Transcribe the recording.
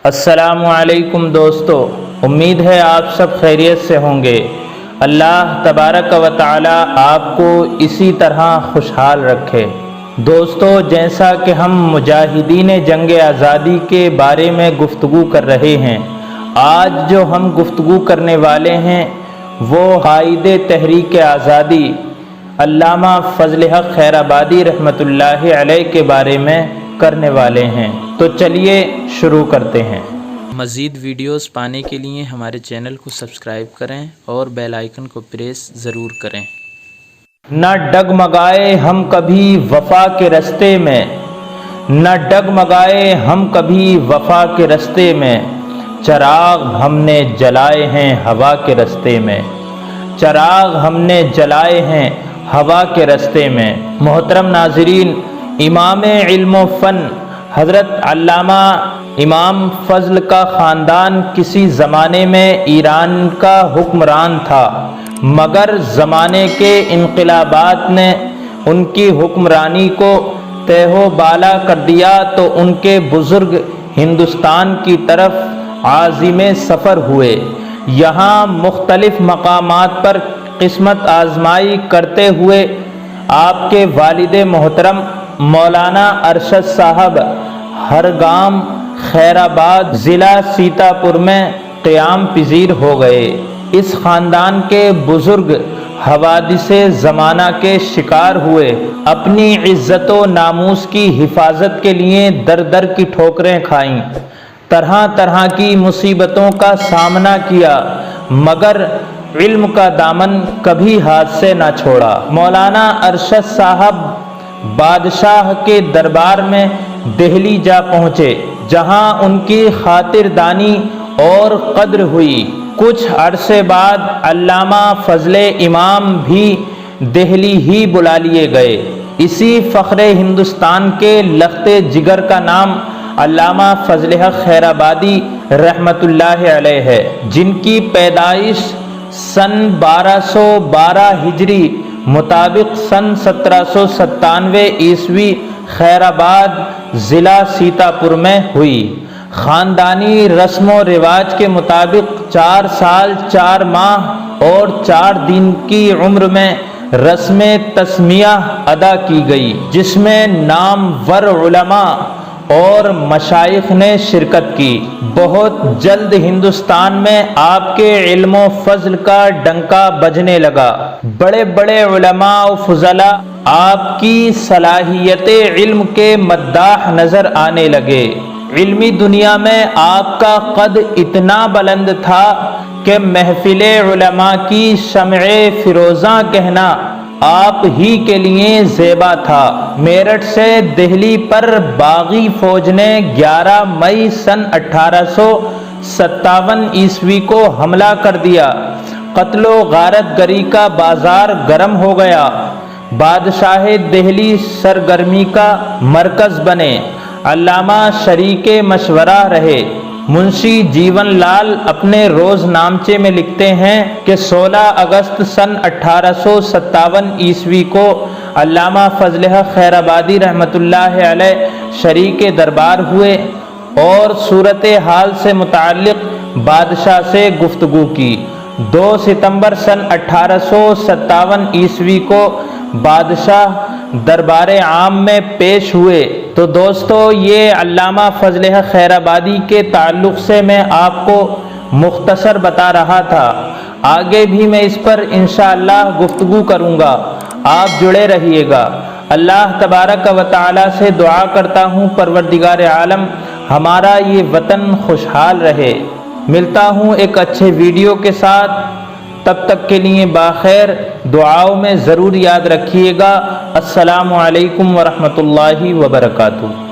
السلام علیکم دوستو، امید ہے آپ سب خیریت سے ہوں گے۔ اللہ تبارک و تعالی آپ کو اسی طرح خوشحال رکھے۔ دوستو، جیسا کہ ہم مجاہدین جنگ آزادی کے بارے میں گفتگو کر رہے ہیں، آج جو ہم گفتگو کرنے والے ہیں وہ قائد تحریک آزادی علامہ فضل حق خیر آبادی رحمۃ اللہ علیہ کے بارے میں کرنے والے ہیں۔ تو چلیے شروع کرتے ہیں۔ مزید ویڈیوز پانے کے لیے ہمارے چینل کو سبسکرائب کریں اور بیل آئیکن کو پریس ضرور کریں۔ نہ ڈگمگائے ہم کبھی وفا کے رستے میں، نہ ڈگمگائے ہم کبھی وفا کے رستے میں، چراغ ہم نے جلائے ہیں ہوا کے رستے میں، چراغ ہم نے جلائے ہیں ہوا کے رستے میں۔ محترم ناظرین، امام علم و فن حضرت علامہ امام فضل کا خاندان کسی زمانے میں ایران کا حکمران تھا، مگر زمانے کے انقلابات نے ان کی حکمرانی کو تہ و بالا کر دیا تو ان کے بزرگ ہندوستان کی طرف عازم سفر ہوئے۔ یہاں مختلف مقامات پر قسمت آزمائی کرتے ہوئے آپ کے والد محترم مولانا ارشد صاحب ہرگام خیر آباد ضلع سیتاپور میں قیام پذیر ہو گئے۔ اس خاندان کے بزرگ حوادث زمانہ کے شکار ہوئے، اپنی عزت و ناموس کی حفاظت کے لیے در در کی ٹھوکریں کھائیں، طرح طرح کی مصیبتوں کا سامنا کیا، مگر علم کا دامن کبھی ہاتھ سے نہ چھوڑا۔ مولانا ارشد صاحب بادشاہ کے دربار میں دہلی جا پہنچے، جہاں ان کی خاطردانی اور قدر ہوئی۔ کچھ عرصے بعد علامہ فضل امام بھی دہلی ہی بلا لیے گئے۔ اسی فخر ہندوستان کے لخت جگر کا نام علامہ فضل حق خیر آبادی رحمۃ اللہ علیہ ہے، جن کی پیدائش سن 1212 ہجری مطابق سن 1797 عیسوی خیر آباد ضلع سیتاپور میں ہوئی۔ خاندانی رسم و رواج کے مطابق 4 سال 4 ماہ اور 4 دن کی عمر میں رسم تسمیہ ادا کی گئی، جس میں نامور علماء اور مشائخ نے شرکت کی۔ بہت جلد ہندوستان میں آپ کے علم و فضل کا ڈنکا بجنے لگا۔ بڑے بڑے علماء و فضلاء آپ کی صلاحیت علم کے مداح نظر آنے لگے۔ علمی دنیا میں آپ کا قد اتنا بلند تھا کہ محفل علماء کی شمع فروزاں کہنا آپ ہی کے لیے زیبا تھا۔ میرٹھ سے دہلی پر باغی فوج نے 11 مئی سن 1857 عیسوی کو حملہ کر دیا۔ قتل و غارت گری کا بازار گرم ہو گیا۔ بادشاہ دہلی سرگرمی کا مرکز بنے۔ علامہ شریک مشورہ رہے۔ منشی جیون لال اپنے روز نامچے میں لکھتے ہیں کہ 16 اگست سن 1857 عیسوی کو علامہ فضل حق خیر آبادی رحمۃ اللہ علیہ شریک دربار ہوئے اور صورتحال سے متعلق بادشاہ سے گفتگو کی۔ 2 ستمبر سن 1857 عیسوی کو بادشاہ دربار عام میں پیش ہوئے۔ تو دوستو، یہ علامہ فضل حق خیر آبادی کے تعلق سے میں آپ کو مختصر بتا رہا تھا۔ آگے بھی میں اس پر انشاءاللہ گفتگو کروں گا، آپ جڑے رہیے گا۔ اللہ تبارک و تعالی سے دعا کرتا ہوں پروردگار عالم ہمارا یہ وطن خوشحال رہے۔ ملتا ہوں ایک اچھے ویڈیو کے ساتھ، تب تک کے لیے باخیر، دعاؤں میں ضرور یاد رکھیے گا۔ السلام علیکم ورحمۃ اللہ وبرکاتہ۔